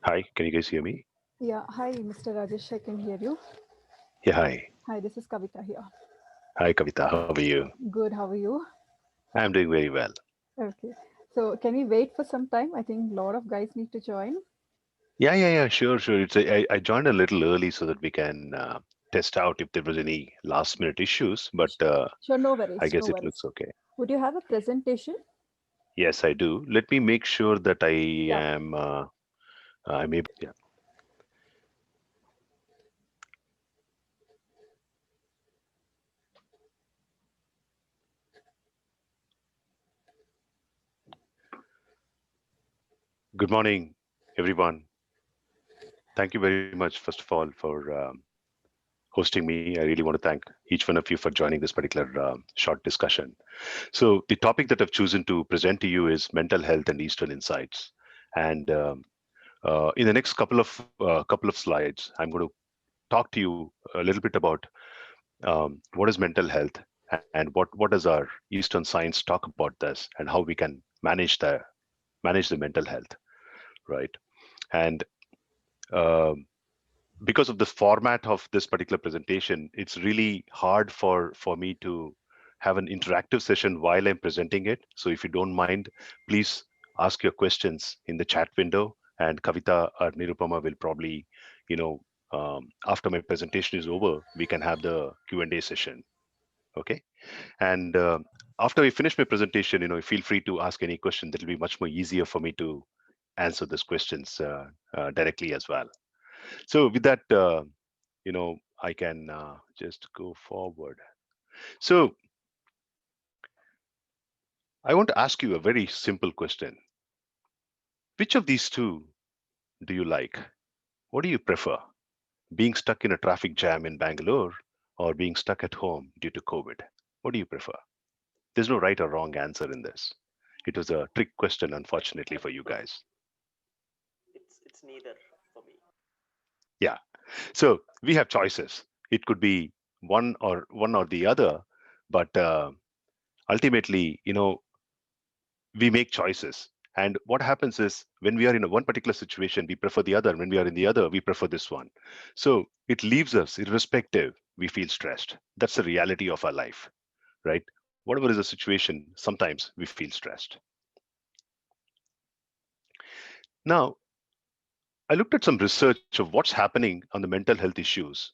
Hi, can you guys hear me? Yeah, hi, Mr. Rajesh. I can hear you. Yeah, hi. Hi, this is Kavita here. Hi, Kavita. How are you? Good, how are you? I'm doing very well. Okay. So, can we wait for some time? I think a lot of guys need to join. Yeah. Sure, sure. I joined a little early so that we can test out if there was any last minute issues, but Sh- Sure, no I worries, no guess it worries. looks okay. Would you have a presentation? Yes, I do. Let me make sure that I Yeah. am. I'm able. Yeah. Good morning, everyone. Thank you very much, first of all, for hosting me. I really want to thank each one of you for joining this particular short discussion. So, the topic that I've chosen to present to you is mental health and Eastern insights. And in the next couple of slides, I'm going to talk to you a little bit about what is mental health and what does our Eastern science talk about this and how we can manage the mental health, right? And um, because of the format of this particular presentation, it's really hard for me to have an interactive session while I'm presenting it. So if you don't mind, please ask your questions in the chat window, and Kavita or Nirupama will probably, you know, after my presentation is over, we can have the Q&A session. Okay, and after I finish my presentation, feel free to ask any question. That'll be much more easier for me to answer these questions directly as well. So with that, I can just go forward. So I want to ask you a very simple question. Which of these two do you like? What do you prefer? Being stuck in a traffic jam in Bangalore or being stuck at home due to COVID? What do you prefer? There's no right or wrong answer in this. It was a trick question, unfortunately, for you guys. It's neither for me. Yeah. So we have choices. It could be one or the other, but ultimately, we make choices. And what happens is when we are in a one particular situation, we prefer the other. When we are in the other, we prefer this one. So it leaves us irrespective. We feel stressed. That's the reality of our life, right? Whatever is the situation, sometimes we feel stressed. Now, I looked at some research of what's happening on the mental health issues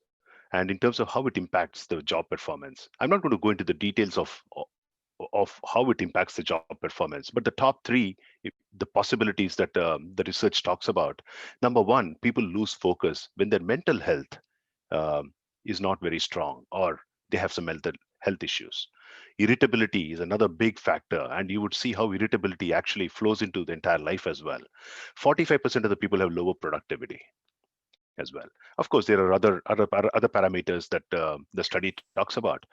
and in terms of how it impacts the job performance. I'm not going to go into the details of how it impacts the job performance, but the top three, the possibilities that the research talks about. Number one, people lose focus when their mental health is not very strong or they have some mental health issues. Irritability is another big factor, and you would see how irritability actually flows into the entire life as well. 45% of the people have lower productivity as well. Of course, there are other parameters that the study talks about.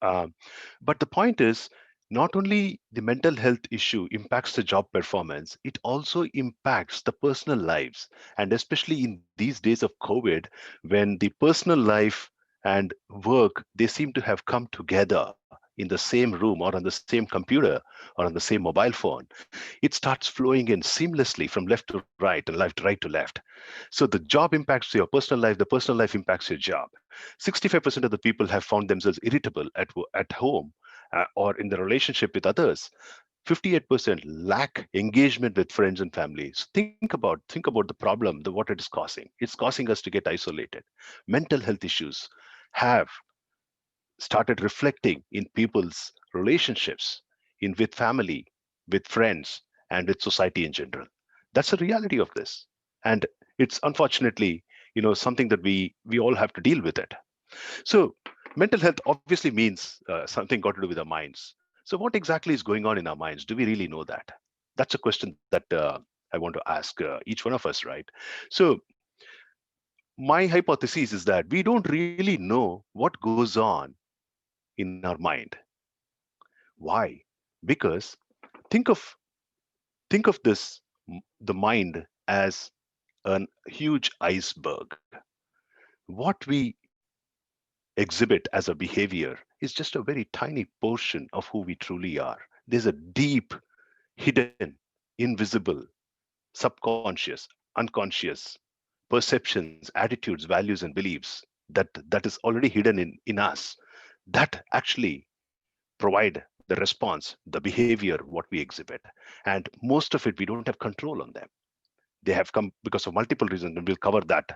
Um, but the point is, not only the mental health issue impacts the job performance, it also impacts the personal lives. And especially in these days of COVID, when the personal life and work, they seem to have come together in the same room or on the same computer or on the same mobile phone, it starts flowing in seamlessly from left to right and right to left. So the job impacts your personal life, the personal life impacts your job. 65% of the people have found themselves irritable at home or in the relationship with others. 58% lack engagement with friends and families. Think about the problem, what it is causing. It's causing us to get isolated. Mental health issues have started reflecting in people's relationships, in with family, with friends, and with society in general. That's the reality of this, and it's unfortunately, something that we all have to deal with it. So, mental health obviously means something got to do with our minds. So, what exactly is going on in our minds? Do we really know that? That's a question that I want to ask each one of us, right? So, my hypothesis is that we don't really know what goes on in our mind. Why? Because think of think of this the mind as a huge iceberg. What we exhibit as a behavior is just a very tiny portion of who we truly are. There's a deep, hidden, invisible, subconscious, unconscious perceptions, attitudes, values, and beliefs that is already hidden in us, that actually provide the response, the behavior, what we exhibit. And most of it, we don't have control on them. They have come because of multiple reasons, and we'll cover that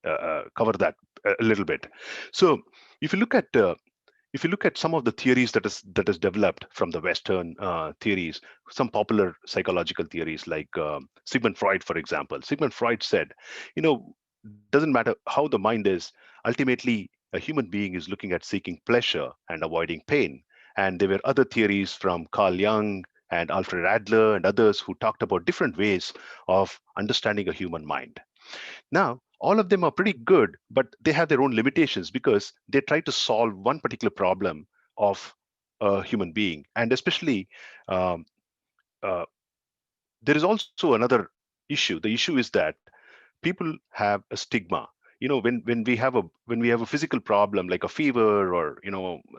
a little bit. So if you look at some of the theories that is developed from the Western theories, some popular psychological theories like Sigmund Freud, for example. Sigmund Freud said, doesn't matter how the mind is, ultimately a human being is looking at seeking pleasure and avoiding pain. And there were other theories from Carl Jung and Alfred Adler and others who talked about different ways of understanding a human mind. Now, all of them are pretty good, but they have their own limitations because they try to solve one particular problem of a human being. And especially, um, uh, there is also another issue. The issue is that people have a stigma. When we have a physical problem like a fever or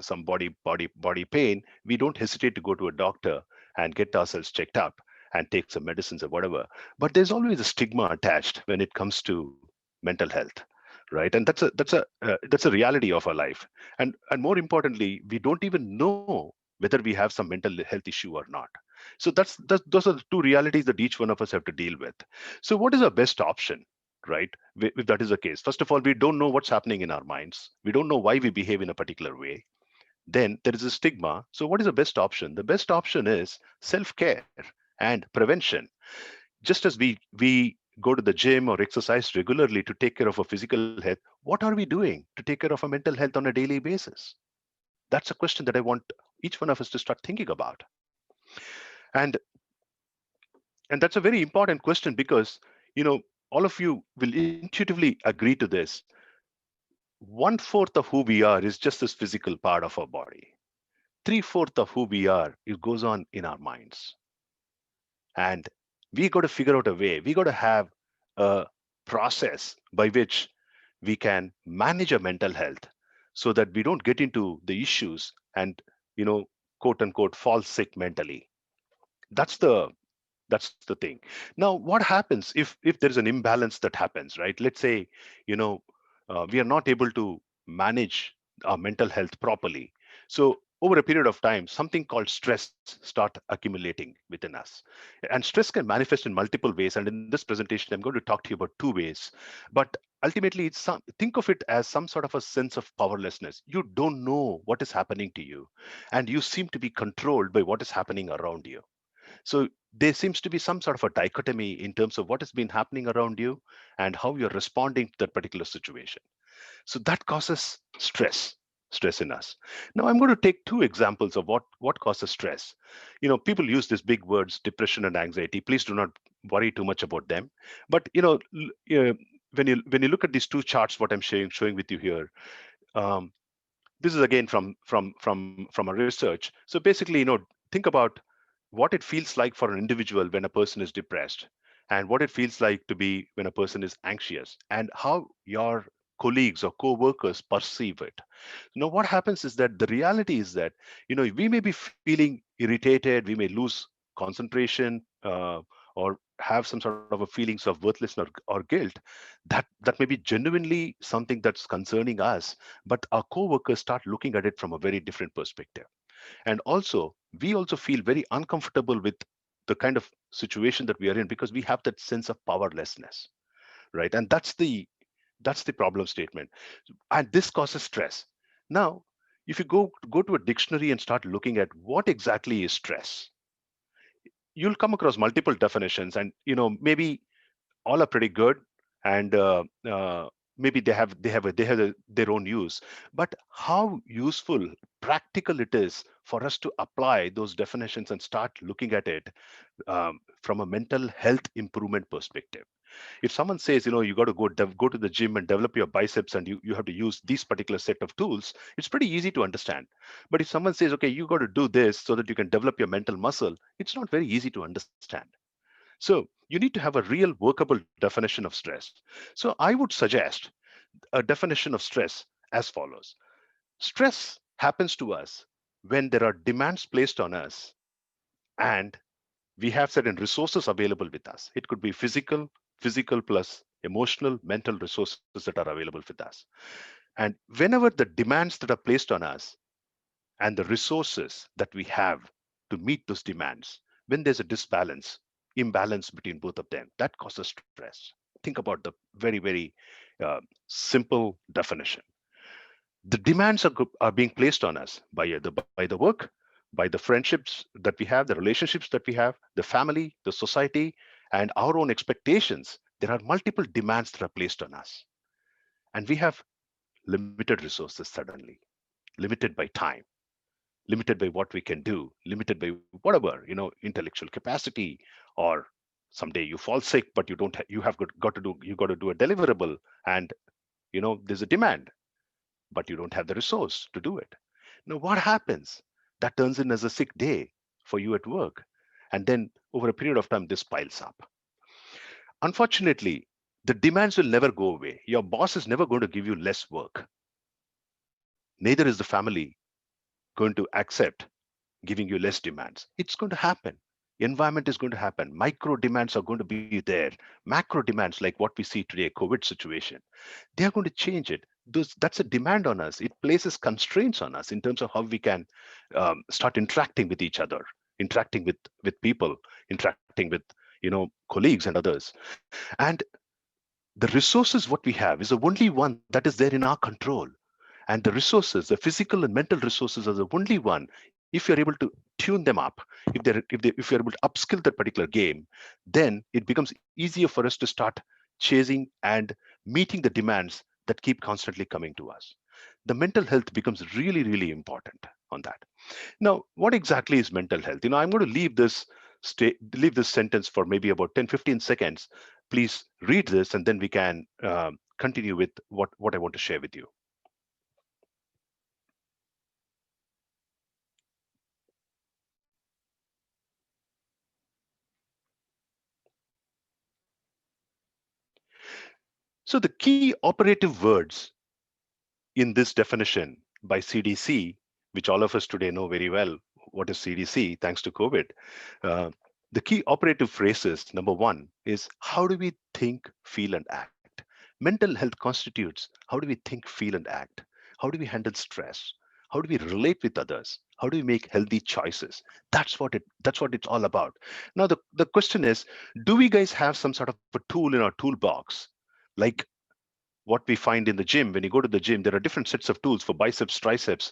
some body pain, we don't hesitate to go to a doctor and get ourselves checked up and take some medicines or whatever. But there's always a stigma attached when it comes to mental health, right? And that's a reality of our life. And more importantly, we don't even know whether we have some mental health issue or not. So those are the two realities that each one of us have to deal with. So what is our best option, right? If that is the case, first of all, we don't know what's happening in our minds. We don't know why we behave in a particular way. Then there is a stigma. So what is the best option? The best option is self-care and prevention. Just as we go to the gym or exercise regularly to take care of our physical health, what are we doing to take care of our mental health on a daily basis? That's a question that I want each one of us to start thinking about. And and that's a very important question because all of you will intuitively agree to this. One fourth of who we are is just this physical part of our body. Three-fourths of who we are, it goes on in our minds. And we got to figure out a way. We got to have a process by which we can manage our mental health so that we don't get into the issues and, you know, quote unquote, fall sick mentally. That's the that's the thing. Now, what happens if there is an imbalance that happens, right? Let's say, you know, we are not able to manage our mental health properly. So over a period of time, something called stress start accumulating within us. And stress can manifest in multiple ways. And in this presentation, I'm going to talk to you about two ways. But ultimately, think of it as some sort of a sense of powerlessness. You don't know what is happening to you, and you seem to be controlled by what is happening around you. So there seems to be some sort of a dichotomy in terms of what has been happening around you and how you're responding to that particular situation. So that causes stress in us. Now I'm going to take two examples of what causes stress. People use these big words, depression and anxiety. Please do not worry too much about them. But when you look at these two charts, what I'm showing with you here, um, this is again from a research. So basically, think about what it feels like for an individual when a person is depressed, and what it feels like to be when a person is anxious, and how your colleagues or co-workers perceive it. What happens is that the reality is that we may be feeling irritated, we may lose concentration, or have some sort of a feelings of worthlessness or guilt. That may be genuinely something that's concerning us, but our co-workers start looking at it from a very different perspective. And also, we also feel very uncomfortable with the kind of situation that we are in because we have that sense of powerlessness, right? And that's the problem statement. And this causes stress. Now, if you go to a dictionary and start looking at what exactly is stress, you'll come across multiple definitions, and maybe all are pretty good, and maybe they have their own use. But how useful, practical it is for us to apply those definitions and start looking at it from a mental health improvement perspective. If someone says, you got to go to the gym and develop your biceps, and you have to use these particular set of tools, it's pretty easy to understand. But if someone says, okay, you got to do this so that you can develop your mental muscle, it's not very easy to understand. So you need to have a real workable definition of stress. So I would suggest a definition of stress as follows. Stress happens to us when there are demands placed on us and we have certain resources available with us. It could be physical, physical plus emotional, mental resources that are available with us. And whenever the demands that are placed on us and the resources that we have to meet those demands, when there's a disbalance, imbalance between both of them, that causes stress. Think about the very uh, simple definition. The demands are being placed on us by the work, by the friendships that we have, the relationships that we have, the family, the society, and our own expectations. There are multiple demands that are placed on us, and we have limited resources suddenly, limited by time, limited by what we can do, limited by whatever, intellectual capacity, or someday you fall sick, but you don't you have got to do a deliverable, and there's a demand, but you don't have the resource to do it. Now, what happens? That turns in as a sick day for you at work. And then over a period of time, this piles up. Unfortunately, the demands will never go away. Your boss is never going to give you less work. Neither is the family going to accept giving you less demands. It's going to happen. Environment is going to happen. Micro demands are going to be there. Macro demands, like what we see today, COVID situation, they are going to change it. That's a demand on us. It places constraints on us in terms of how we can start interacting with each other, interacting with people, interacting with colleagues and others. And the resources what we have is the only one that is there in our control. And the resources, the physical and mental resources, are the only one. If you're able to tune them up, if you're able to upskill that particular game, then it becomes easier for us to start chasing and meeting the demands that keep constantly coming to us. The mental health becomes really important on that. Now, what exactly is mental health? I'm going to leave this sentence for maybe about 10-15 seconds. Please read this, and then we can continue with what I want to share with you. So the key operative words in this definition by CDC, which all of us today know very well what is CDC thanks to COVID, uh, the key operative phrases, number one, is how do we think, feel, and act? Mental health constitutes how do we think, feel, and act? How do we handle stress? How do we relate with others? How do we make healthy choices? That's what it's all about. Now the question is, do we guys have some sort of a tool in our toolbox? Like what we find in the gym. When you go to the gym, there are different sets of tools for biceps, triceps,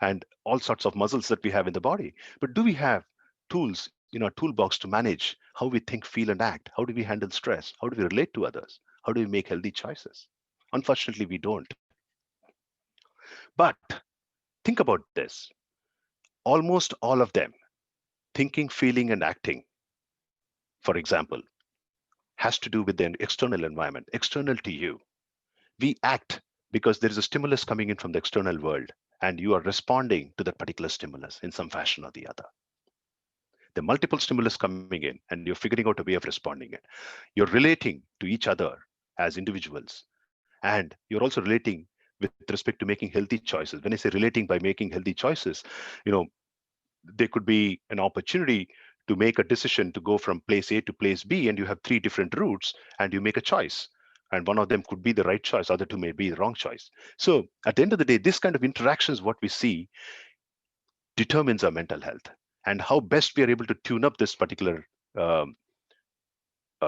and all sorts of muscles that we have in the body. But do we have tools in our toolbox to manage how we think, feel, and act? How do we handle stress? How do we relate to others? How do we make healthy choices? Unfortunately, we don't. But think about this. Almost all of them, thinking, feeling, and acting, for example, has to do with the external environment, external to you. We act because there is a stimulus coming in from the external world, and you are responding to that particular stimulus in some fashion or the other. There are multiple stimulus coming in, and you're figuring out a way of responding it. You're relating to each other as individuals, and you're also relating with respect to making healthy choices. When I say relating by making healthy choices, you know there could be an opportunity to make a decision to go from place A to place B, and you have three different routes, and you make a choice. And one of them could be the right choice, other two may be the wrong choice. So at the end of the day, this kind of interactions, what we see, determines our mental health, and how best we are able to tune up this particular um,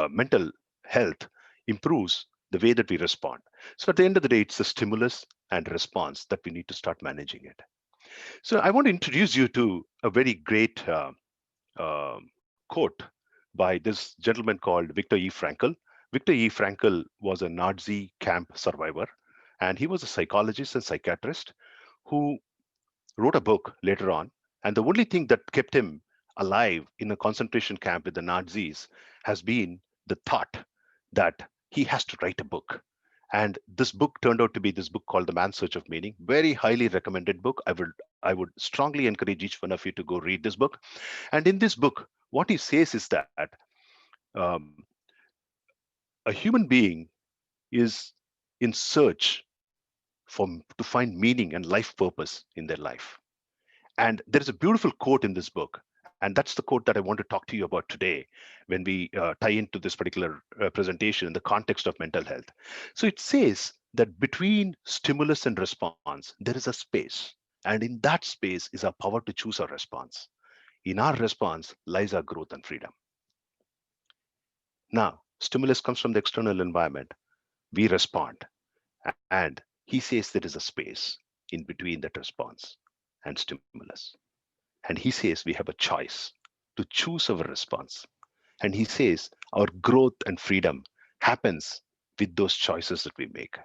mental health improves the way that we respond. So at the end of the day, it's a stimulus and response that we need to start managing it. So I want to introduce you to a very great quote by this gentleman called Viktor E. Frankl. Viktor E. Frankl was a Nazi camp survivor, and he was a psychologist and psychiatrist who wrote a book later on. And the only thing that kept him alive in a concentration camp with the Nazis has been the thought that he has to write a book. And this book turned out to be this book called The Man's Search of Meaning. Very highly recommended book. I would strongly encourage each one of you to go read this book. And in this book, what he says is that um, a human being is in search to find meaning and life purpose in their life. And there is a beautiful quote in this book, and And that's the quote that I want to talk to you about today when we tie into this particular presentation in the context of mental health. So it says that between stimulus and response, there is a space. And in that space is our power to choose our response. In our response lies our growth and freedom. Now, stimulus comes from the external environment. We respond. And he says there is a space in between that response and stimulus. And he says we have a choice to choose our response. And he says our growth and freedom happens with those choices that we make.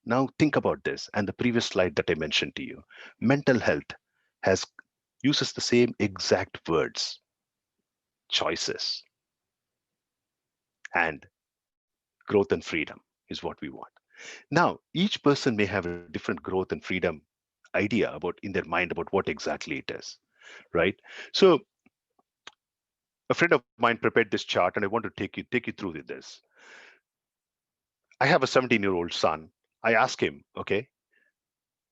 Now, think about this and the previous slide that I mentioned to you. Mental health has uses the same exact words, choices, and growth and freedom is what we want. Now, each person may have a different growth and freedom idea about in their mind about what exactly it is, right? So a friend of mine prepared this chart, and I want to take you through with this. I have a 17-year-old son. I ask him, okay,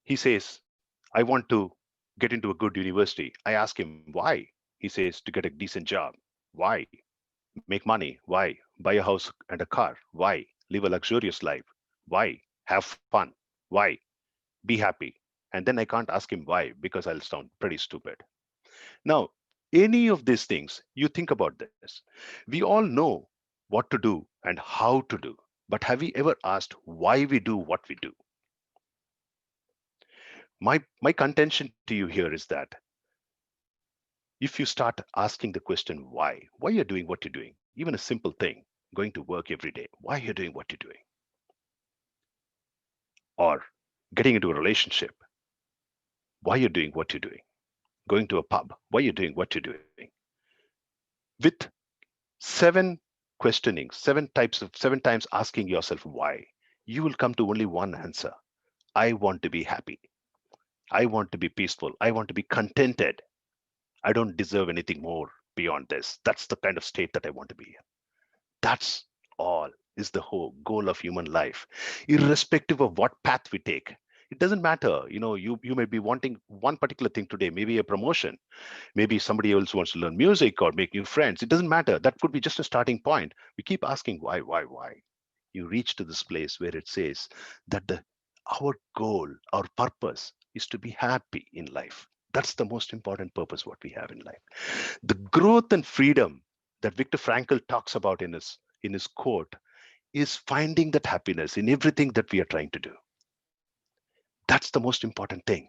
he says, I want to get into a good university. I ask him why. He says to get a decent job. Why? Make money. Why? Buy a house and a car. Why? Live a luxurious life. Why? Have fun. Why? Be happy. And then I can't ask him why because I'll sound pretty stupid. Now, any of these things, you think about this. We all know what to do and how to do. But have we ever asked why we do what we do? My contention to you here is that if you start asking the question why you're doing what you're doing, even a simple thing, going to work every day, why you're doing what you're doing, or getting into a relationship, why you're doing what you're doing, going to a pub, why you're doing what you're doing, with seven questioning, seven times asking yourself why, you will come to only one answer. I want to be happy. I want to be peaceful. I want to be contented. I don't deserve anything more beyond this. That's the kind of state that I want to be in. That's all is the whole goal of human life, irrespective of what path we take. It doesn't matter. You may be wanting one particular thing today, maybe a promotion, maybe somebody else wants to learn music or make new friends. It doesn't matter. That could be just a starting point. We keep asking why. You reach to this place where it says that our goal, our purpose is to be happy in life. That's the most important purpose what we have in life. The growth and freedom that Viktor Frankl talks about in his quote is finding that happiness in everything that we are trying to do. That's the most important thing.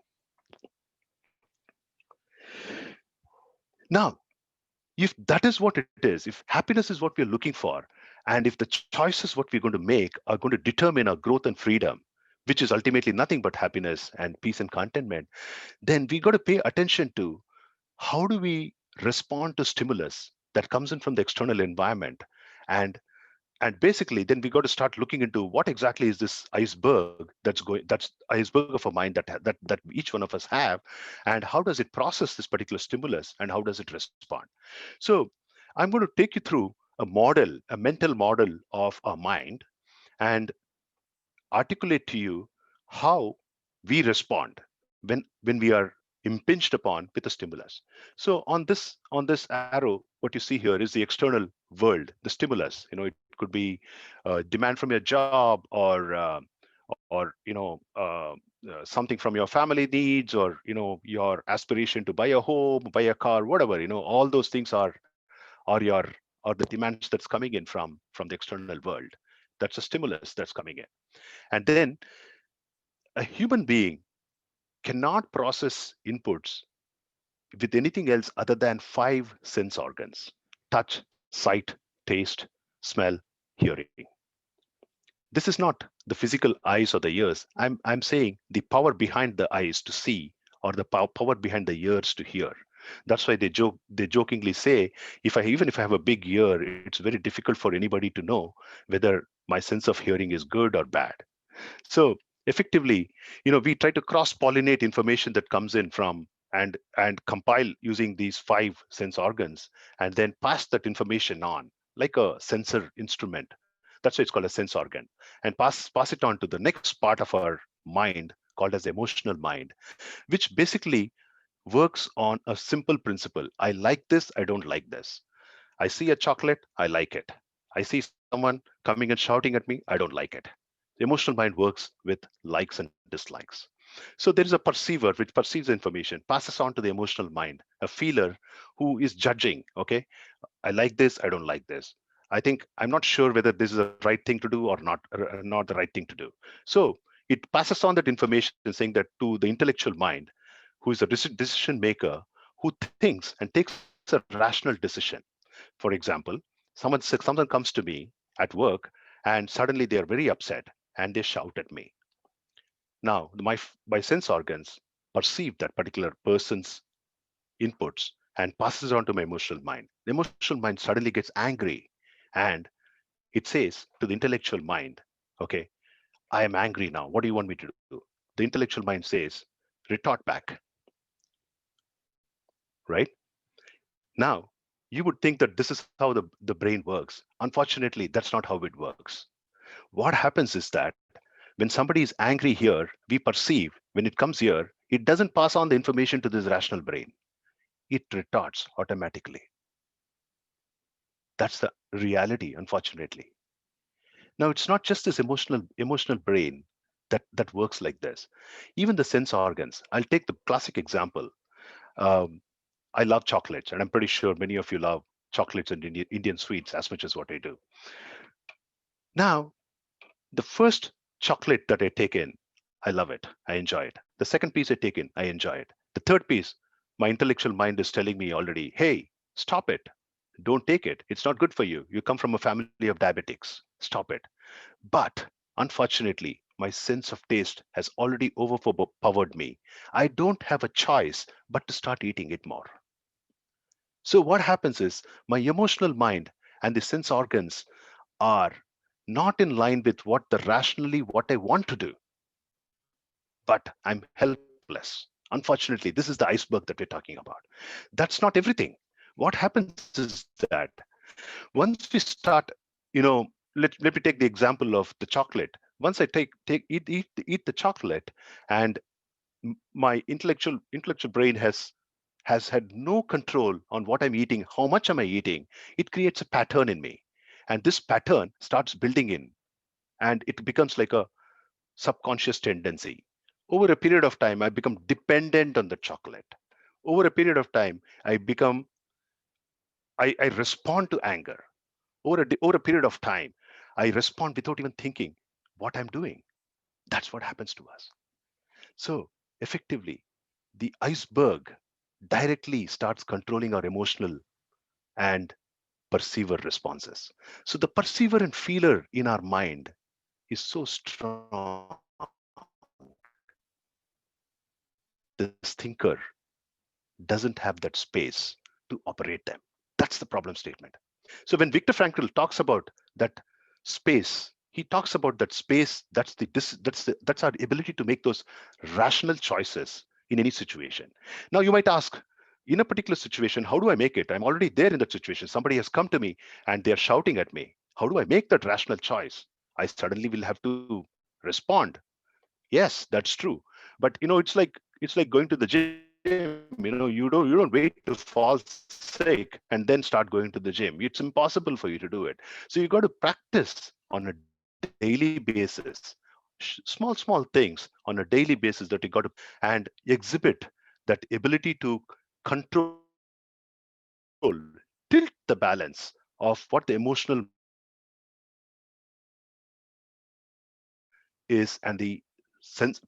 Now, if that is what it is, if happiness is what we're looking for, and if the choices what we're going to make are going to determine our growth and freedom, which is ultimately nothing but happiness and peace and contentment, then we got to pay attention to how do we respond to stimulus that comes in from the external environment. And basically then we got to start looking into what exactly is this iceberg that's iceberg of a mind that each one of us have, and how does it process this particular stimulus and how does it respond. So I'm going to take you through a mental model of our mind, and articulate to you how we respond when we are impinged upon with a stimulus. So on this arrow, what you see here is the external world, the stimulus. It could be demand from your job, or something from your family needs, or your aspiration to buy a home, buy a car, whatever. All those things are the demands that's coming in from the external world. That's a stimulus that's coming in. And then a human being cannot process inputs with anything else other than five sense organs: touch, sight, taste, smell, hearing. This is not the physical eyes or the ears. I'm saying the power behind the eyes to see, or the power behind the ears to hear. That's why they jokingly say, even if I have a big ear, it's very difficult for anybody to know whether my sense of hearing is good or bad. So effectively, we try to cross-pollinate information that comes in from and compile using these five sense organs, and then pass that information on like a sensor instrument. That's why it's called a sense organ, and pass it on to the next part of our mind called as emotional mind, which basically works on a simple principle. I like this, I don't like this. I see a chocolate, I like it. I see someone coming and shouting at me, I don't like it. The emotional mind works with likes and dislikes. So there is a perceiver which perceives the information, passes on to the emotional mind, a feeler who is judging, okay? I like this, I don't like this. I think I'm not sure whether this is the right thing to do or not the right thing to do. So it passes on that information saying that to the intellectual mind, who is a decision maker, who thinks and takes a rational decision. For example, someone comes to me at work and suddenly they are very upset and they shout at me. Now, my sense organs perceive that particular person's inputs and passes on to my emotional mind. The emotional mind suddenly gets angry and it says to the intellectual mind, okay, I am angry now. What do you want me to do? The intellectual mind says, retort back, right? Now, you would think that this is how the brain works. Unfortunately, that's not how it works. What happens is that when somebody is angry here, we perceive when it comes here, it doesn't pass on the information to this rational brain. It retorts automatically. That's the reality, unfortunately. Now, it's not just this emotional brain that works like this. Even the sense organs. I'll take the classic example. Um, I love chocolates, and I'm pretty sure many of you love chocolates and Indian sweets as much as what I do. Now, the first chocolate that I take in, I love it. I enjoy it. The second piece I take in, I enjoy it. The third piece, my intellectual mind is telling me already, hey, stop it. Don't take it. It's not good for you. You come from a family of diabetics. Stop it. But unfortunately, my sense of taste has already overpowered me. I don't have a choice but to start eating it more. So what happens is my emotional mind and the sense organs are not in line with what the rationally what I want to do, but I'm helpless. Unfortunately, this is the iceberg that we're talking about. That's not everything. What happens is that once we start, you know, let me take the example of the chocolate. Once I eat the chocolate, and my intellectual brain has had no control on what I'm eating, how much am I eating, it creates a pattern in me. And this pattern starts building in, and it becomes like a subconscious tendency. Over a period of time, I become dependent on the chocolate. Over a period of time, I respond to anger. Over a period of time, I respond without even thinking what I'm doing. That's what happens to us. So, effectively, the iceberg directly starts controlling our emotional and perceiver responses. So, the perceiver and feeler in our mind is so strong that this thinker doesn't have that space to operate them. That's the problem statement. So when Viktor Frankl talks about that space, he talks about that space. That's our ability to make those rational choices in any situation. Now you might ask, in a particular situation, how do I make it? I'm already there in that situation. Somebody has come to me and they're shouting at me. How do I make that rational choice? I suddenly will have to respond. Yes, that's true. But it's like going to the gym. You don't wait to fall sick and then start going to the gym. It's impossible for you to do it. So you got to practice on a daily basis. Small things on a daily basis that you got to practice and exhibit that ability to control, tilt the balance of what the emotional mind is and the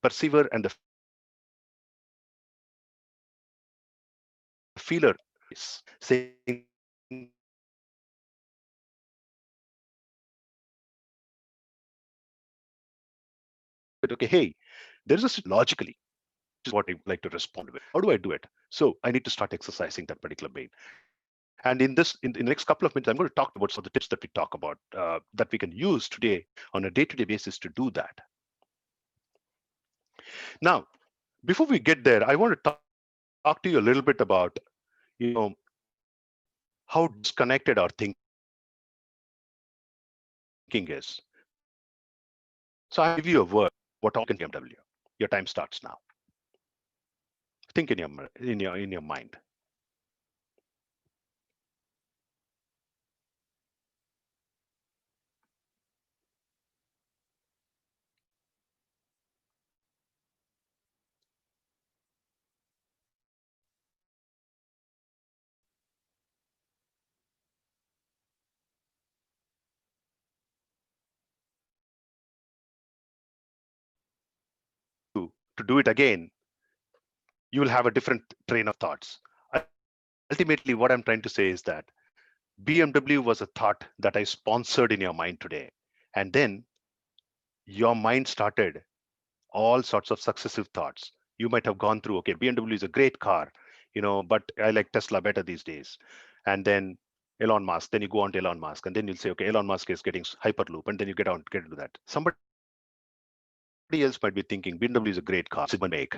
perceiver and the feeler is saying that, okay, hey, there's a situation that is happening. I need to start exercising that particular brain. Logically, which is what I like to respond with. How do I do it? So I need to start exercising that particular brain. And in the next couple of minutes, I'm going to talk about some of the tips that we talk about that we can use today on a day-to-day basis to do that. Now, before we get there, I want to talk to you a little bit about, you know, how disconnected our thinking is. So I'm going to give you a word. What all can be done with BMW? Your time starts now. So Think in your mind. To do it again, you will have a different train of thoughts. Ultimately, what I'm trying to say is that BMW was a thought that I sponsored in your mind today. And then your mind started all sorts of successive thoughts. You might have gone through, okay, BMW is a great car, but I like Tesla better these days. And then Elon Musk, then you go on to Elon Musk, and then you'll say, okay, Elon Musk is getting Hyperloop, and then you get into that. Somebody else might be thinking BMW is a great car, it's a German make,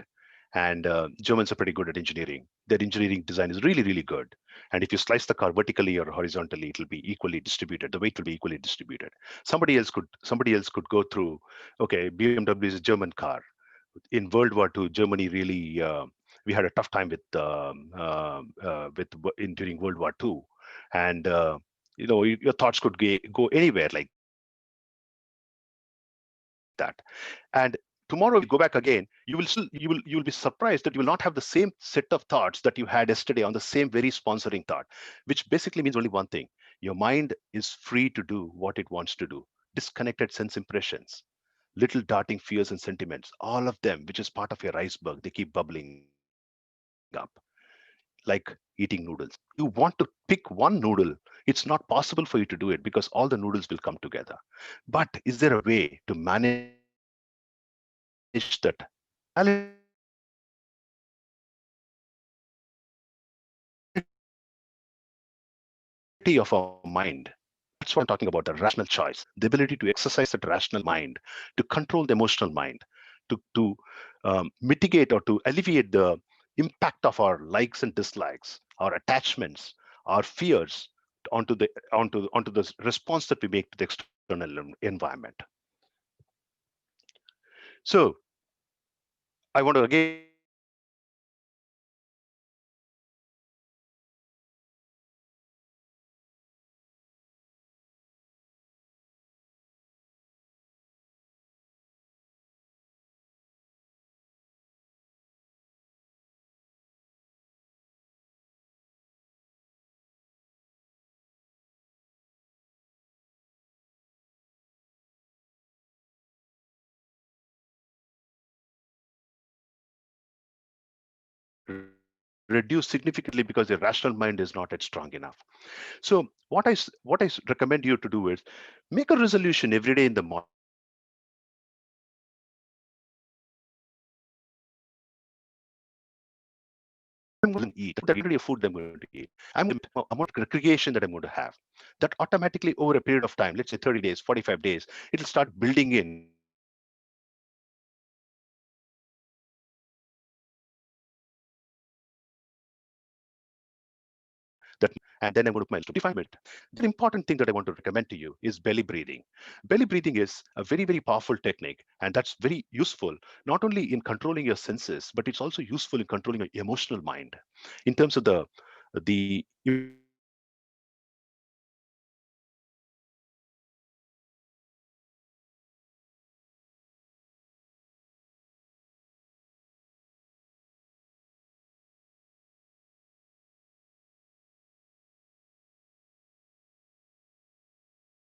and Germans are pretty good at engineering. Their engineering design is really, really good. And if you slice the car vertically or horizontally, it'll be equally distributed. The weight will be equally distributed. Somebody else could go through, okay, BMW is a German car. In World War II, Germany really we had a tough time during World War II, and your thoughts could go anywhere like that. And tomorrow, if you go back again, you will be surprised that you will not have the same set of thoughts that you had yesterday on the same very sponsoring thought, which basically means only one thing: your mind is free to do what it wants to do. Disconnected sense impressions, little darting fears and sentiments, all of them, which is part of your iceberg, they keep bubbling up like eating noodles. You want to pick one noodle. It's not possible for you to do it because all the noodles will come together. But is there a way to manage that? Reality of our mind. That's what I'm talking about, the rational choice, the ability to exercise that rational mind, to control the emotional mind, to mitigate or to alleviate the impact of our likes and dislikes, our attachments, our fears onto the response that we make to the external environment. So I want to again reiterate that reduce significantly because the rational mind is not yet strong enough. So what I recommend you to do is make a resolution every day in the morning. I'm going to eat. That quantity of food that I'm going to eat. I'm going to amount of recreation that I'm going to have. That automatically over a period of time, let's say 30 days, 45 days, it'll start building in that and then I'm going to put my 55 minutes. The important thing that I want to recommend to you is belly breathing. Belly breathing is a very, very powerful technique, and that's very useful not only in controlling your senses, but it's also useful in controlling your emotional mind. In terms of the important thing that I want to recommend to you is belly breathing. Belly breathing is a very, very powerful technique, and that's very useful in controlling your emotional mind. In terms of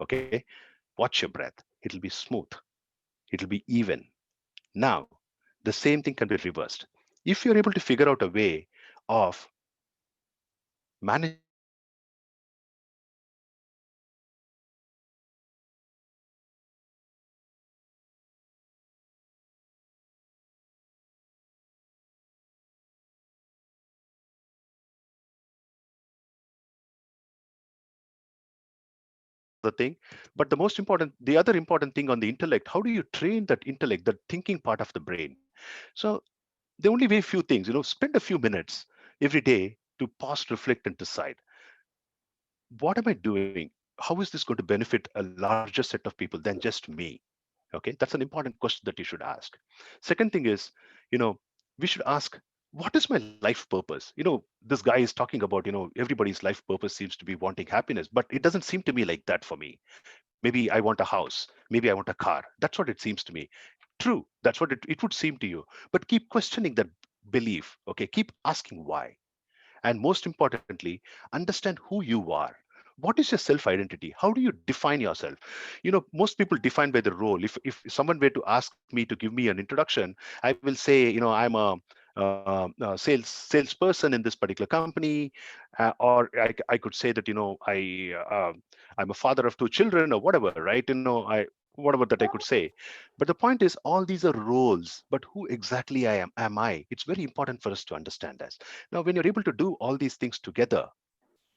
okay, watch your breath. It'll be smooth. It'll be even. Now, the same thing can be reversed. If you're able to figure out a way of managing your breath in a way that you can the thing. But the other important thing on the intellect, how do you train that intellect, that thinking part of the brain? So the only way few things, spend a few minutes every day to pause, reflect, and decide, what am I doing? how is this going to benefit a larger set of people than just me? Okay, that's an important question that you should ask. Second thing is, you know, we should ask, what is my life purpose? This guy is talking about, everybody's life purpose seems to be wanting happiness, but it doesn't seem to me like that for me. Maybe I want a house, maybe I want a car. That's what it seems to me. True, that's what it would seem to you. But keep questioning that belief. Okay, keep asking why. And most importantly, understand who you are. What is your self identity? How do you define yourself? Most people define by the role. If someone were to ask me to give me an introduction, I will say, I'm a salesperson in this particular company, or I could say that, I'm a father of two children or whatever, right? Whatever that I could say. But the point is, all these are roles, but who exactly am I? It's very important for us to understand that. Now, when you're able to do all these things together,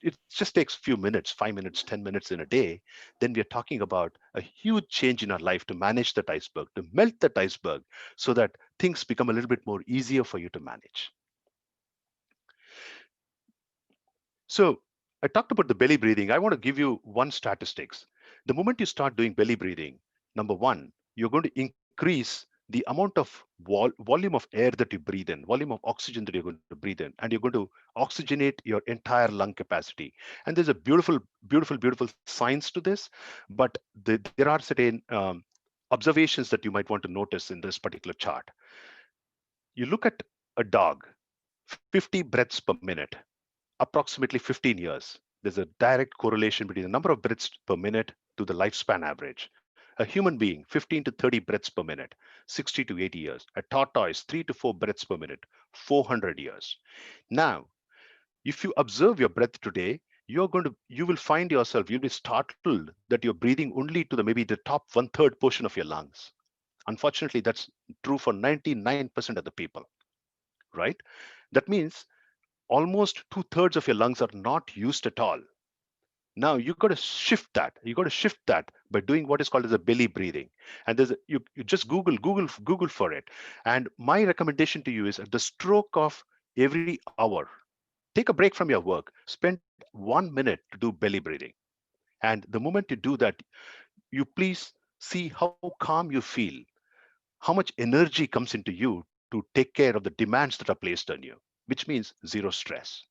it just takes a few minutes, 5 minutes, 10 minutes in a day, then we are talking about a huge change in our life to manage that iceberg, to melt that iceberg so that things become a little bit more easier for you to manage. So I talked about the belly breathing. I want to give you one statistics. The moment you start doing belly breathing, number one, you're going to increase the amount of volume of air that you breathe in, volume of oxygen that you're going to breathe in, and you're going to oxygenate your entire lung capacity. And there's a beautiful, beautiful, beautiful science to this, but there are certain observations that you might want to notice in this particular chart. You look at a dog, 50 breaths per minute, approximately 15 years. There's a direct correlation between the number of breaths per minute to the lifespan average. A human being, 15 to 30 breaths per minute, 60 to 80 years. A tortoise, 3 to 4 breaths per minute, 400 years. Now, if you observe your breath today, you will find yourself, you'll be startled that you're breathing only to the maybe the top one third portion of your lungs. Unfortunately, that's true for 99% of the people, right? That means almost two-thirds of your lungs are not used at all. Now you got to shift that. You got to shift that by doing what is called as a belly breathing. And you just Google for it. And my recommendation to you is at the stroke of every hour, take a break from your work, spend 1 minute to do belly breathing. And the moment you do that, you please see how calm you feel, how much energy comes into you to take care of the demands that are placed on you, which means zero stress.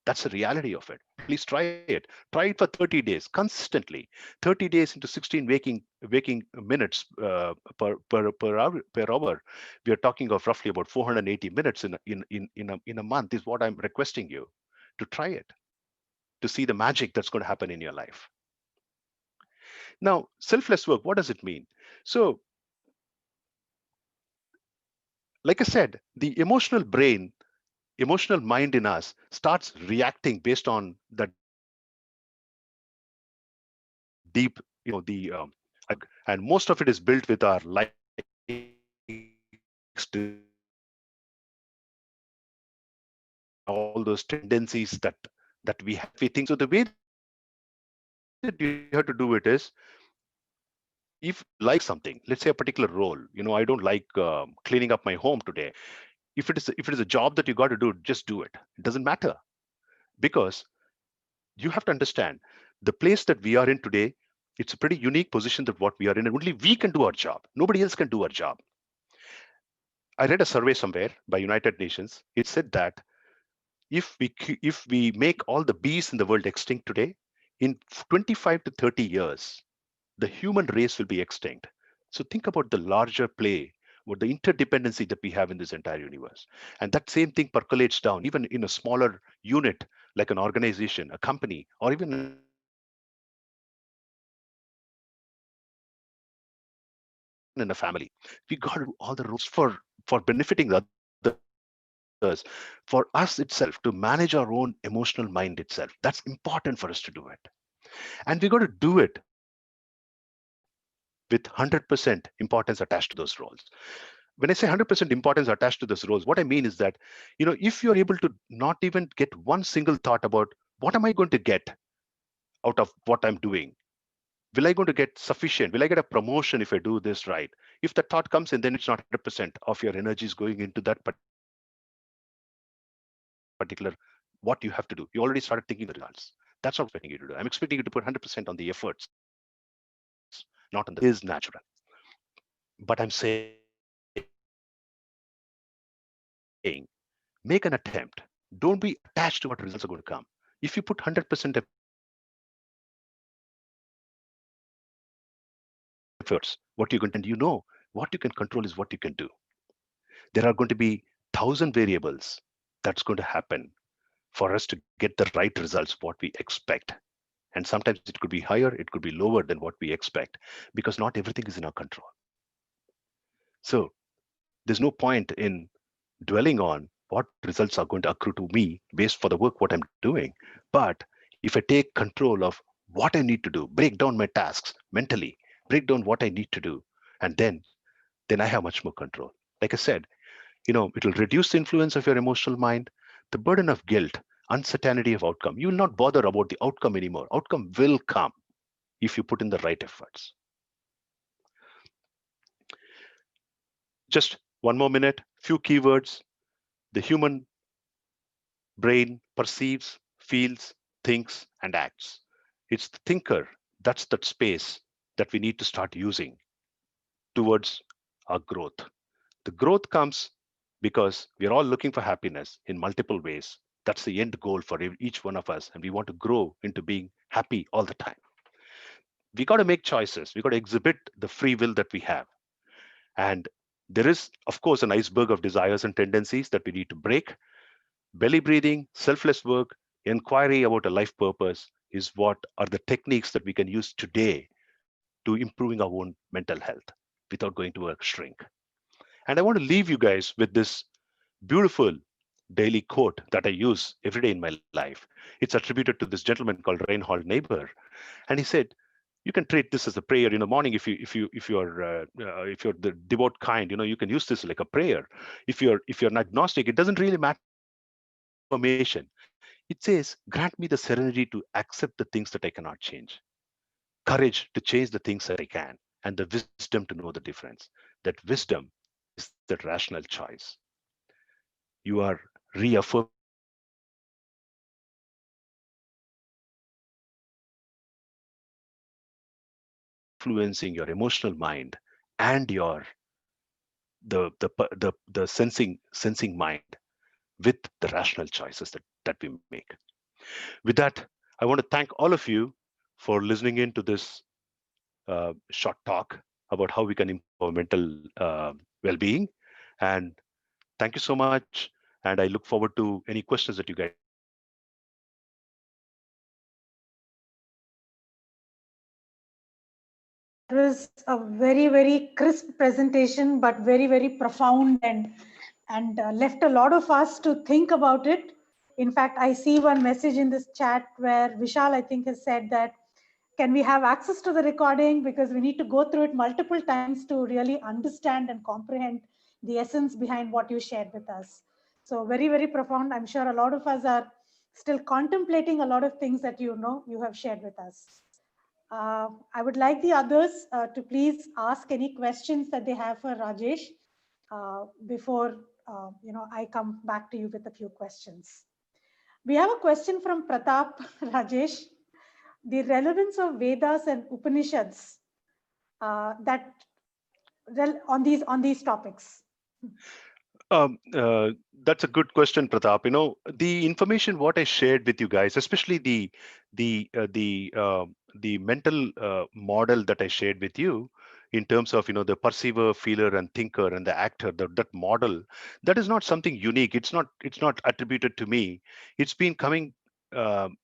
That's the reality of it. Please try it. Try it for 30 days consistently. 30 days into 16 waking minutes per hour. We are talking of roughly about 480 minutes in a month is what I'm requesting you to try it, to see the magic that's going to happen in your life. Now, selfless work, what does it mean? So, like I said, the emotional mind in us starts reacting based on that deep, and most of it is built with our likes, all those tendencies that we have. We think so. The way that you have to do it is, if you like something, let's say a particular role. I don't like cleaning up my home today. If it is a job that you got to do, just do it. It doesn't matter, because you have to understand the place that we are in today. It's a pretty unique position that what we are in, and only we can do our job. Nobody else can do our job. I read a survey somewhere by United Nations. It said that if we make all the bees in the world extinct today, in 25 to 30 years, the human race will be extinct. So think about the larger play, what the interdependency that we have in this entire universe. And that same thing percolates down, even in a smaller unit, like an organization, a company, or even in a family. We got to do all the roles for benefiting the others, for us itself, to manage our own emotional mind itself. That's important for us to do it. And we got to do it with 100% importance attached to those roles. When I say 100% importance attached to those roles, what I mean is that, if you're able to not even get one single thought about what am I going to get out of what I'm doing, will I going to get sufficient, will I get a promotion if I do this right? If the thought comes in, then it's not 100% of your energy is going into that particular what you have to do. You already started thinking the results. That's the reality of it. That's not what I'm expecting you to do. I'm expecting you to put 100% on the efforts, not on the is natural. But I'm saying, make an attempt. Don't be attached to what results are going to come. If you put 100% efforts, what you're going to do is you're going to make a choice, and you know what you can control is what you can do. There are going to be 1,000 variables that's going to happen for us to get the right results, what we expect. And sometimes it could be higher, it could be lower than what we expect, because not everything is in our control. So there's no point in dwelling on what results are going to accrue to me based for the work what I'm doing. But if I take control of what I need to do, break down my tasks mentally, break down what I need to do, and then I have much more control. Like I said, it'll reduce the influence of your emotional mind, the burden of guilt, uncertainty of outcome. You will not bother about the outcome anymore. Outcome will come if you put in the right efforts. Just one more minute, few keywords. The human brain perceives, feels, thinks, and acts. It's the thinker, that's that space that we need to start using towards our growth. The growth comes because we are all looking for happiness in multiple ways. That's the end goal for each one of us, and we want to grow into being happy all the time. We got to make choices. We got to exhibit the free will that we have. And there is, of course, an iceberg of desires and tendencies that we need to break. Belly breathing, selfless work, inquiry about a life purpose is what are the techniques that we can use today to improving our own mental health without going to a shrink. And I want to leave you guys with this beautiful daily quote that I use every day in my life. It's attributed to this gentleman called Reinhold Niebuhr, and he said, "You can treat this as a prayer. Morning, if you're the devout kind, you can use this like a prayer. If you're an agnostic, it doesn't really matter. You can use this as an affirmation. It says, grant me the serenity to accept the things that I cannot change, courage to change the things that I can, and the wisdom to know the difference. That wisdom is that rational choice. You are reaffirming your emotional mind, and you are influencing your emotional mind and your the sensing mind with the rational choices that we make. With that, I want to thank all of you for listening in to this short talk about how we can improve our mental well-being. And thank you so much. And I look forward to any questions that you guys have. That was a very, very crisp presentation, but very, very profound and left a lot of us to think about it. In fact, I see one message in this chat where Vishal, I think, has said that, can we have access to the recording? Because we need to go through it multiple times to really understand and comprehend the essence behind what you shared with us. So very, very profound. I'm sure a lot of us are still contemplating a lot of things that you have shared with us. I would like the others to please ask any questions that they have for Rajesh before I come back to you with a few questions. We have a question from Pratap. Rajesh, the relevance of Vedas and Upanishads that on these topics. Um, uh, that's a good question, Pratap. The information what I shared with you guys, especially the uh, the uh, the mental model that I shared with you, in terms of the perceiver, feeler, and thinker, and the actor. That model, that is not something unique. It's not attributed to me. It's been coming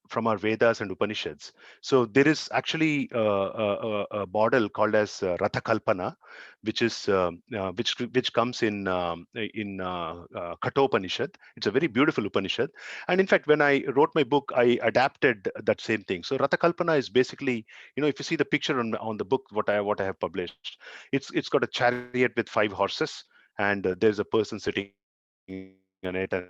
from our Vedas and Upanishads. So there is actually a model called as Ratha Kalpana, which comes in Kathopanishad. It's a very beautiful Upanishad, and in fact, when I wrote my book, I adapted that same thing. So Ratha Kalpana is basically, if you see the picture on the book, what I have published, it's got a chariot with 5 horses, and there's a person sitting on it, and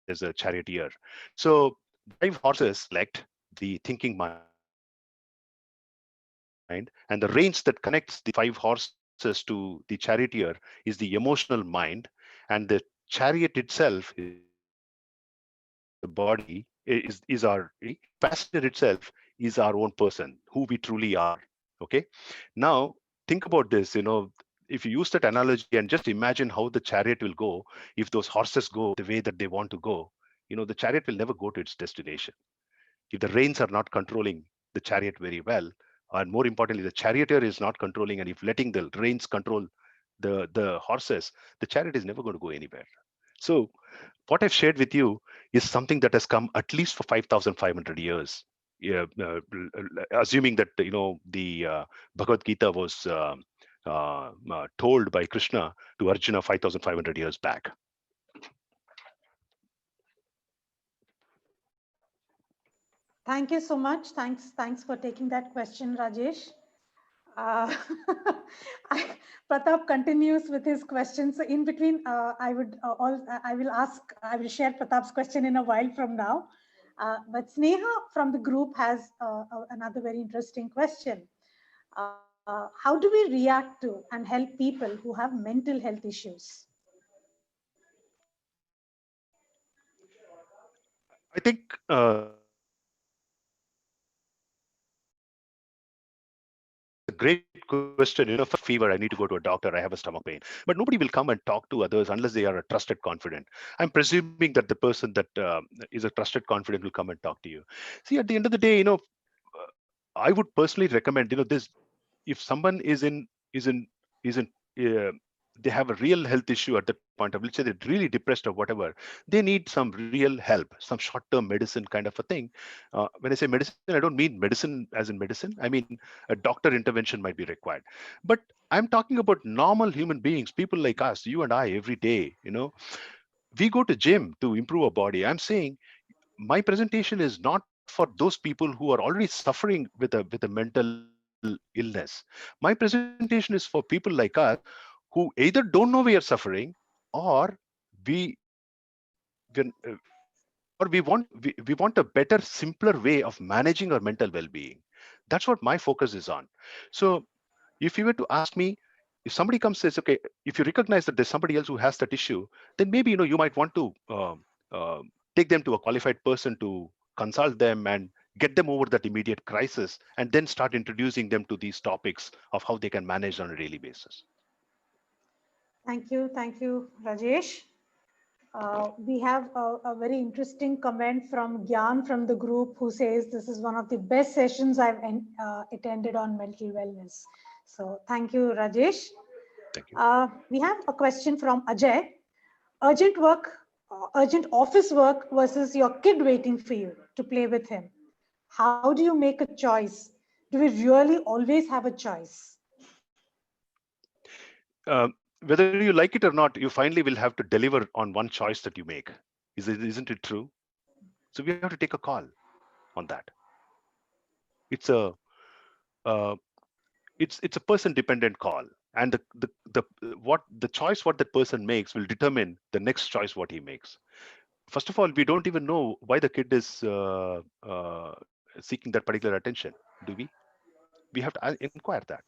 there's a charioteer. So the 5 horses select the thinking mind, and the reins that connects the 5 horses to the charioteer is the emotional mind, and the chariot itself is the rational mind, and the chariot itself is the rational choice. body is our passenger itself is our own person, who we truly are. Okay. Now think about this. If you use that analogy and just imagine how the chariot will go, if those horses go the way that they want to go, the chariot will never go to its destination. If the reins are not controlling the chariot very well, and more importantly, the charioteer is not controlling, and if letting the reins control the horses, the chariot is never going to go anywhere. So what I've shared with you is something that has come at least for 5,500 years. Yeah, assuming that the Bhagavad Gita was told by Krishna to Arjuna 5,500 years back. Thank you so much. Thanks for taking that question, Rajesh. Uh, Pratap continues with his questions. So in between, I will share Pratap's question in a while from now. But Sneha from the group has another very interesting question. How do we react to and help people who have mental health issues? I think that's a great question. For fever, I need to go to a doctor. I have a stomach pain, but nobody will come and talk to others unless they are a trusted confident. I'm presuming that the person that is a trusted confident will come and talk to you. See, at the end of the day, I would personally recommend, this. If someone is in uh, they have a real health issue at that point of, let's say they're really depressed or whatever, they need some real help, some short-term medicine kind of a thing. When I say medicine, I don't mean medicine as in medicine. I mean a doctor intervention might be required. But I'm talking about normal human beings, people like us, you and I, every day. We go to gym to improve our body. I'm saying my presentation is not for those people who are already suffering with a mental illness. My presentation is for people like us who either don't know we are suffering, or we when, we want a better, simpler way of managing our mental well-being. That's what my focus is on. So if you were to ask me, if somebody comes and says, okay, if you recognize that there's somebody else who has that issue, then maybe you might want to take them to a qualified person to consult them and get them over that immediate crisis, and then start introducing them to these topics of how they can manage on a daily basis. Thank you, Rajesh. We have a very interesting comment from Gyan from the group, who says this is one of the best sessions I've attended on mental wellness. So thank you, Rajesh. Thank you. We have a question from Ajay. Urgent office work versus your kid waiting for you to play with him. How do you make a choice? Do we really always have a choice? Whether you like it or not, you finally will have to deliver on one choice that you make. Isn't it true? So we have to take a call on that. It's a uh, it's a person dependent call, and the what the choice what that person makes will determine the next choice what he makes. First of all, we don't even know why the kid is seeking that particular attention, do we? We have to inquire that.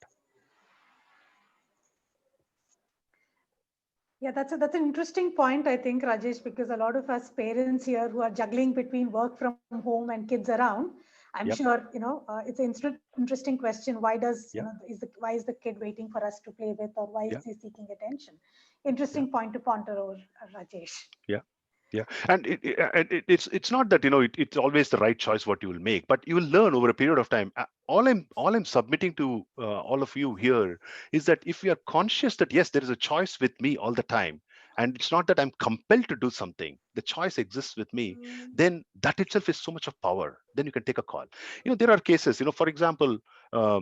Yeah, that's an interesting point, I think, Rajesh, because a lot of us parents here who are juggling between work from home and kids around, I'm Yep. sure it's an interesting question. Why does Yeah. why is the kid waiting for us to play with, or why is Yeah. he seeking attention? Yeah. Interesting point to ponder over, Rajesh. Yeah. Yeah, and it's not that it's always the right choice what you will make, but you will learn over a period of time. All I'm submitting to all of you here is that if we are conscious that yes, there is a choice with me all the time, and it's not that I'm compelled to do something, the choice exists with me, then that itself is so much of power. Then you can take a call. There are cases. For example, a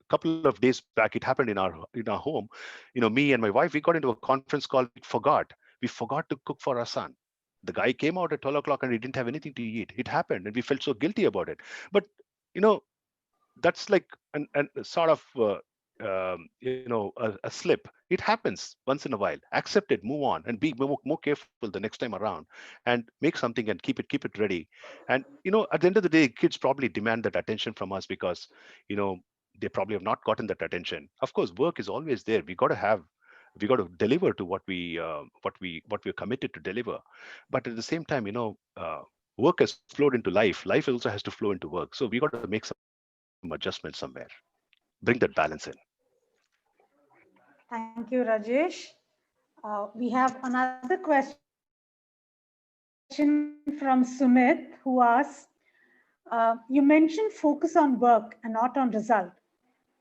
couple of days back, it happened in our home. Me and my wife, we got into a conference call. We forgot to cook for our son. The guy came out at 12 o'clock and he didn't have anything to eat. It happened and we felt so guilty about it. But, you know, that's like an sort of, a slip. It happens once in a while. Accept it, move on, and be more careful the next time around, and make something and keep it ready. And, at the end of the day, kids probably demand that attention from us because, you know, they probably have not gotten that attention. Of course, work is always there. We got to deliver to what we're committed to deliver. But at the same time, work has flowed into life. Life also has to flow into work. So we got to make some adjustments somewhere. Bring that balance in. Thank you, Rajesh. We have another question from Sumit who asks, you mentioned focus on work and not on result,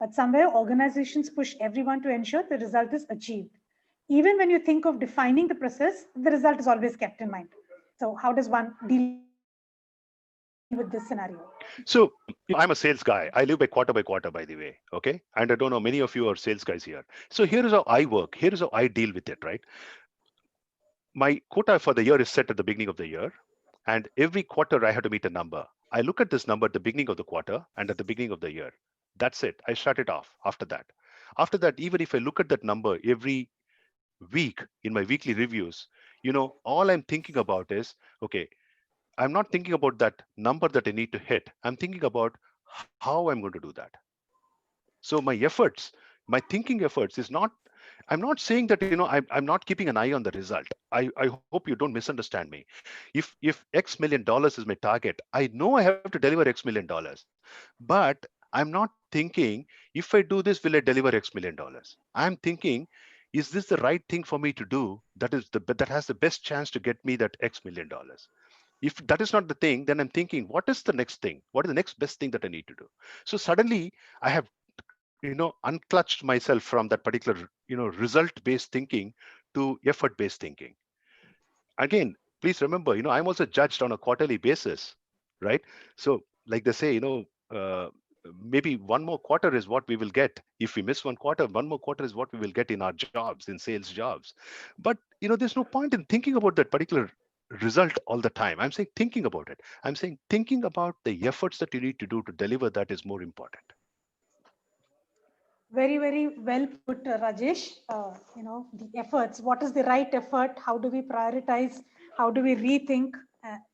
but somewhere organizations push everyone to ensure the result is achieved. Even when you think of defining the process, the result is always kept in mind. So how does one deal with this scenario? So, I'm a sales guy. I live by quarter, by the way. Okay. And I don't know, many of you are sales guys here. So here is how I work. Here is how I deal with it, right? My quota for the year is set at the beginning of the year. And every quarter I have to meet a number. I look at this number at the beginning of the quarter and at the beginning of the year. That's it. I shut it off after that. After that, even if I look at that number every week in my weekly reviews, all I'm thinking about is, okay, I'm not thinking about that number that I need to hit. I'm thinking about how I'm going to do that. So my efforts, my thinking efforts is not, I'm not saying that, I'm not keeping an eye on the result. I hope you don't misunderstand me. If X million dollars is my target, I know I have to deliver X million dollars, but I'm not thinking, if I do this, will I deliver X million dollars? I'm thinking, is this the right thing for me to do? That has the best chance to get me that X million dollars. If that is not the thing, then I'm thinking, what is the next thing? What is the next best thing that I need to do? So suddenly I have, unclutched myself from that particular, result based thinking to effort based thinking. Again, please remember, I'm also judged on a quarterly basis, right? So like they say, uh, maybe one more quarter is what we will get. If we miss one quarter, one more quarter is what we will get in our jobs, in sales jobs. But there's no point in thinking about that particular result all the time. I'm saying thinking about it. I'm saying thinking about the efforts that you need to do to deliver that is more important. Very, very well put, Rajesh. The efforts, what is the right effort? How do we prioritize? How do we rethink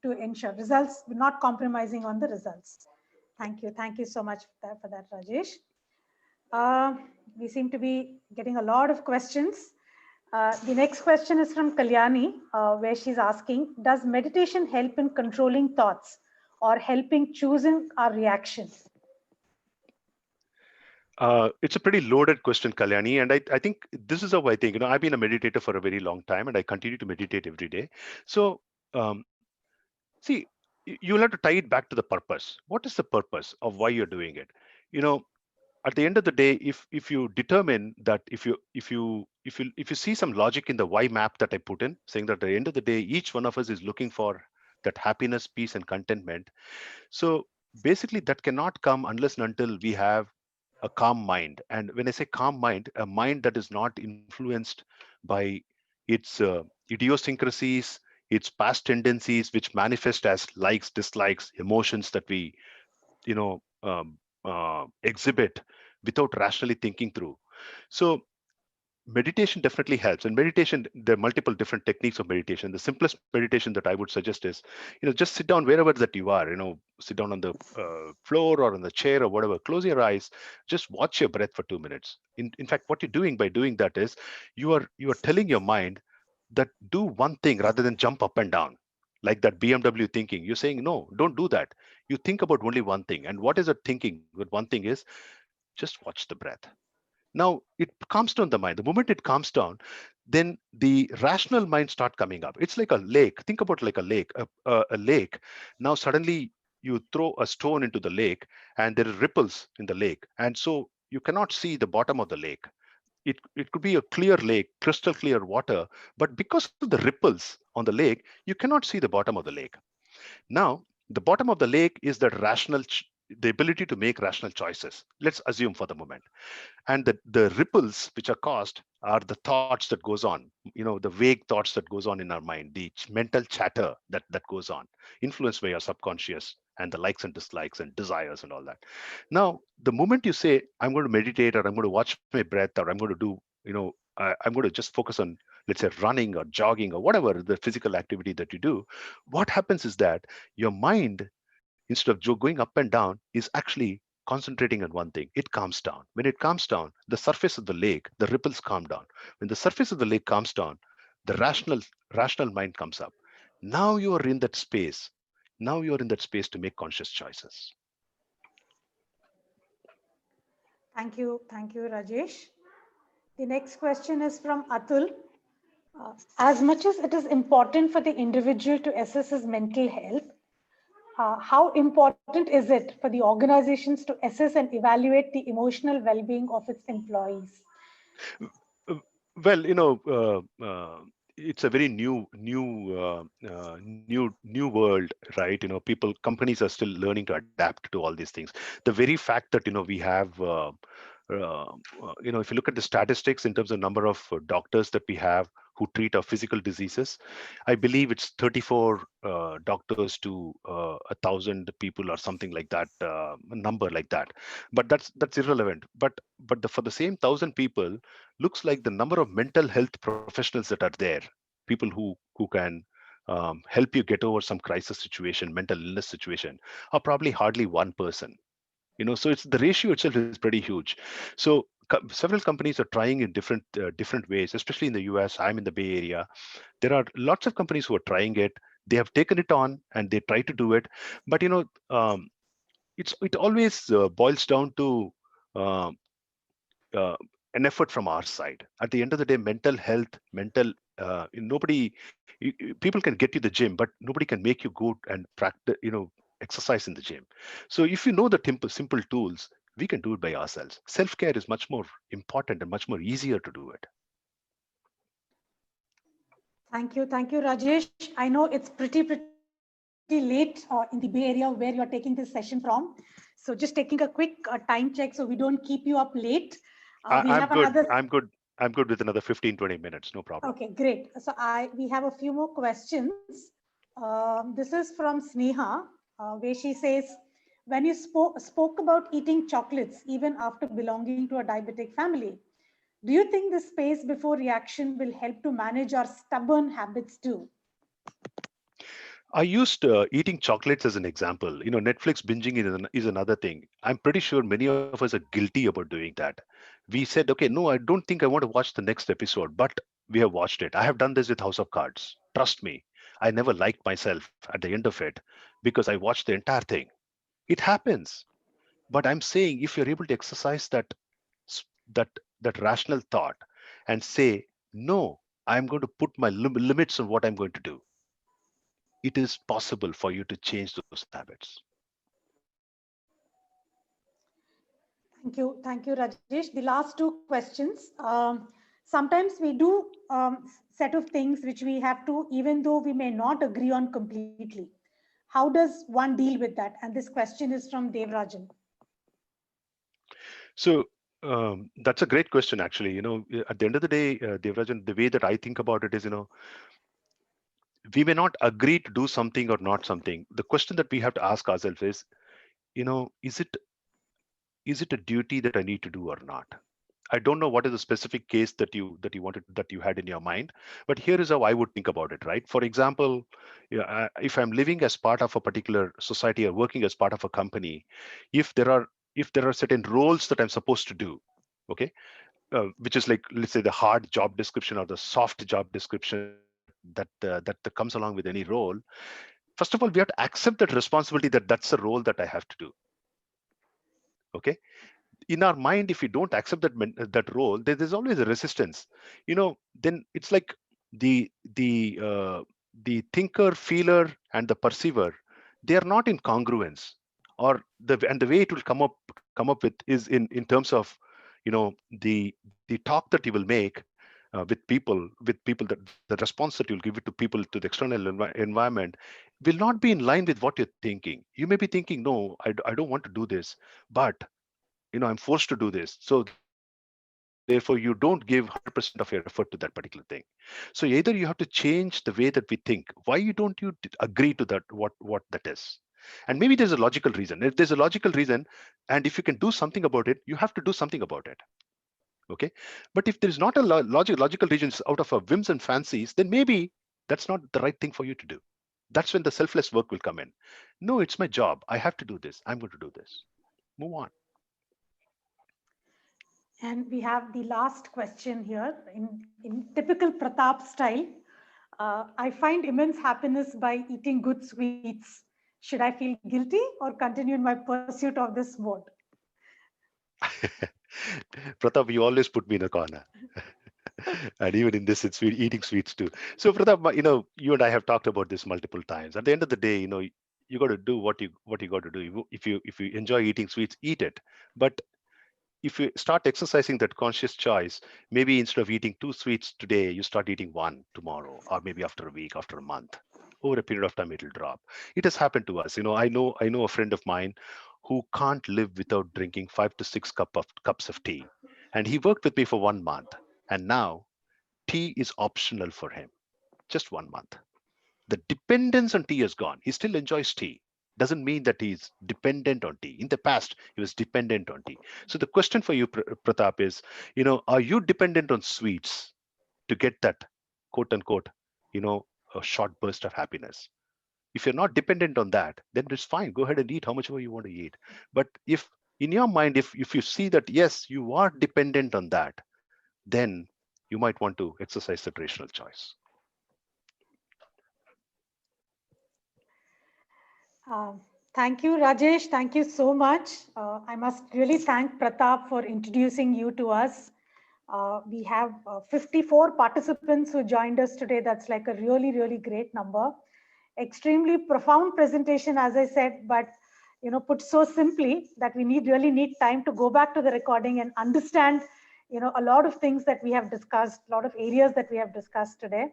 to ensure results, not compromising on the results? Thank you. Thank you so much for that, Rajesh. Uh, we seem to be getting a lot of questions. The next question is from Kalyani, where she's asking, does meditation help in controlling thoughts or helping choosing our reaction? It's a pretty loaded question, Kalyani, and I think this is how I think. I've been a meditator for a very long time, and I continue to meditate every day. So, um, see, you'll have to tie it back to the purpose. What is the purpose of why you're doing it? You know, at the end of the day, if you determine that, if you see some logic in the why map that I put in, saying that at the end of the day, each one of us is looking for that happiness, peace, and contentment. So basically, that cannot come unless and until we have a calm mind. And when I say calm mind, a mind that is not influenced by its idiosyncrasies, its past tendencies, which manifest as likes, dislikes, emotions that we, exhibit without rationally thinking through. So meditation definitely helps. And meditation, there are multiple different techniques of meditation. The simplest meditation that I would suggest is, just sit down wherever that you are. Sit down on the floor or on the chair or whatever. Close your eyes. Just watch your breath for 2 minutes. In fact, what you're doing by doing that is you are telling your mind that do one thing rather than jump up and down like that BMW thinking. You're saying, no, don't do that. You think about only one thing. And what is that thinking? That one thing is, just watch the breath. Now it calms down the mind. The moment it calms down, then the rational mind start coming up. It's like a lake. Think about like a lake. A lake. Now suddenly you throw a stone into the lake, and there are ripples in the lake, and so you cannot see the bottom of the lake. It could be a clear lake, crystal clear water, but because of the ripples on the lake, you cannot see the bottom of the lake. Now, the bottom of the lake is the the ability to make rational choices. Let's assume for the moment. And the ripples which are caused are the thoughts that goes on, the vague thoughts that goes on in our mind, the mental chatter that goes on, influenced by our subconscious, and the likes and dislikes and desires and all that. Now the moment you say, I'm going to meditate, or I'm going to watch my breath, or I'm going to do, I'm going to just focus on, let's say, running or jogging or whatever the physical activity that you do, what happens is that your mind, instead of going up and down, is actually concentrating on one thing. It calms down. When it calms down, the surface of the lake, the ripples calm down. When the surface of the lake calms down, the rational mind comes up. Now you are in that space. Now you're in that space to make conscious choices. Thank you, Rajesh. The next question is from Atul. As much as it is important for the individual to assess his mental health, how important is it for the organizations to assess and evaluate the emotional well-being of its employees? Uh, Well, it's a very new world, right? People, companies are still learning to adapt to all these things. The very fact that we have, if you look at the statistics in terms of number of doctors that we have who treat our physical diseases, I believe it's 34 doctors to 1,000 people or something like that, a number like that. But that's irrelevant. But for the same 1,000 people, looks like the number of mental health professionals that are there, people who can help you get over some crisis situation, mental illness situation, are probably hardly one person. So it's the ratio itself is pretty huge. So several companies are trying in different ways, especially in the US. I'm in the Bay Area. There are lots of companies who are trying it. They have taken it on and they try to do it. But it always boils down to uh, uh, an effort from our side. At the end of the day, mental health, nobody, people can get you the gym, but nobody can make you go and practice, exercise in the gym. So if you know the simple tools, we can do it by ourselves. Self-care is much more important and much more easier to do it. Thank you, Rajesh. I know it's pretty late in the Bay Area where you're taking this session from. So just taking a quick time check so we don't keep you up late. We have I'm another. good. I'm good with another 15-20 minutes. No problem. Okay, great. So we have a few more questions. This is from Sneha, where she says, when you spoke about eating chocolates even after belonging to a diabetic family, do you think the space before reaction will help to manage our stubborn habits too? I used eating chocolates as an example. Netflix binging is another thing. I'm pretty sure many of us are guilty about doing that. We said, okay, no, I don't think I want to watch the next episode, but we have watched it. I have done this with House of Cards. Trust me, I never liked myself at the end of it because I watched the entire thing. It happens. But I'm saying if you're able to exercise s- that that rational thought and say, no, I'm going to put my limits on what I'm going to do, it is possible for you to change those habits. Thank you, Rajesh. The last two questions. Sometimes we do set of things which we have to, even though we may not agree on completely. How does one deal with that? And this question is from Devrajan. So that's a great question, actually. At the end of the day, Devrajan, the way that I think about it is, we may not agree to do something or not something. The question that we have to ask ourselves is, is it a duty that I need to do or not? I don't know what is the specific case that you had in your mind, but here is how I would think about it, right? For example, yeah, if I'm living as part of a particular society or working as part of a company, if there are if there are certain roles that I'm supposed to do, okay, which is like, let's say, the hard job description or the soft job description that comes along with any role. First of all, we have to accept that responsibility, that's a role that I have to do. Okay, in our mind, if we don't accept that role, there's always a resistance. Then it's like the thinker, feeler, and the perceiver, they are not in congruence. The way it will come up with is in terms of the talk that you will make with people, that the response that you'll give it to people, to the external environment, will not be in line with what you're thinking. You may be thinking, no, I don't want to do this, but I'm forced to do this, so therefore you don't give 100% of your effort to that particular thing. So either you have to change the way that we think. Why don't you agree to that, what that is? And maybe there's a logical reason. If there's a logical reason, and if you can do something about it, you have to do something about it. Okay, but if there is not a logical reasons out of our whims and fancies, then maybe that's not the right thing for you to do. That's when the selfless work will come in. No, it's my job, I have to do this, I'm going to do this. Move on. And we have the last question here in typical Pratap style. I find immense happiness by eating good sweets. Should I feel guilty or continue in my pursuit of this mode? Pratap, you always put me in a corner. And even in this, it's eating sweets too. So Pratap, you and I have talked about this multiple times. At the end of the day, you got to do what you got to do. If you enjoy eating sweets, eat it. But if you start exercising that conscious choice, maybe instead of eating two sweets today, you start eating one tomorrow, or maybe after a week, after a month. Over a period of time, it'll drop. It has happened to us. I know a friend of mine who can't live without drinking 5 to 6 cups of tea. And he worked with me for 1 month. And now tea is optional for him. Just 1 month. The dependence on tea is gone. He still enjoys tea. Doesn't mean that he's dependent on tea. In the past, he was dependent on tea. So the question for you, Pratap, is, are you dependent on sweets to get that quote unquote, you know, a short burst of happiness? If you're not dependent on that, then it's fine. Go ahead and eat how much ever you want to eat. But if in your mind, if you see that yes, you are dependent on that, then you might want to exercise that rational choice. Um, Thank you, Rajesh. Thank you so much. I must really thank Pratap for introducing you to us. We have 54 participants who joined us today. That's like a really, really great number. Extremely profound presentation, as I said, but put so simply that we really need time to go back to the recording and understand, a lot of things that we have discussed, a lot of areas that we have discussed today.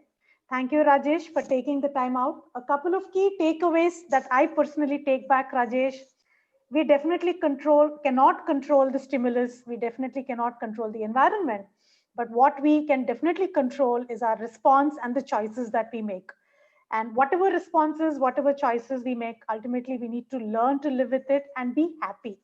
Thank you, Rajesh, for taking the time out. A couple of key takeaways that I personally take back, Rajesh. We definitely cannot control the stimulus. We definitely cannot control the environment. But what we can definitely control is our response and the choices that we make. And whatever responses, whatever choices we make, ultimately we need to learn to live with it and be happy.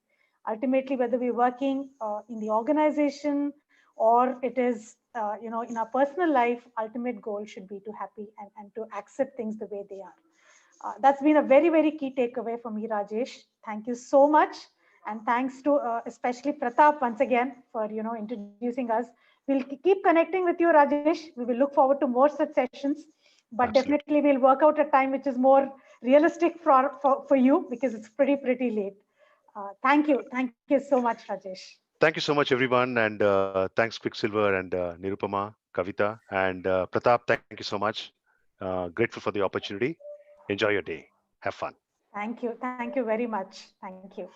Ultimately, whether we're working in the organization or it is, in our personal life, ultimate goal should be to happy and to accept things the way they are. That's been a very, very key takeaway for me, Rajesh. Thank you so much. And thanks to especially Pratap once again for, introducing us. We'll keep connecting with you, Rajesh. We will look forward to more such sessions, but Absolutely. definitely we'll work out a time which is more realistic for you because it's pretty late. Thank you. Thank you so much, Rajesh. Thank you so much, everyone. And thanks, Quicksilver and Nirupama, Kavita, and Pratap. Thank you so much. Grateful for the opportunity. Enjoy your day. Have fun. Thank you. Thank you very much. Thank you.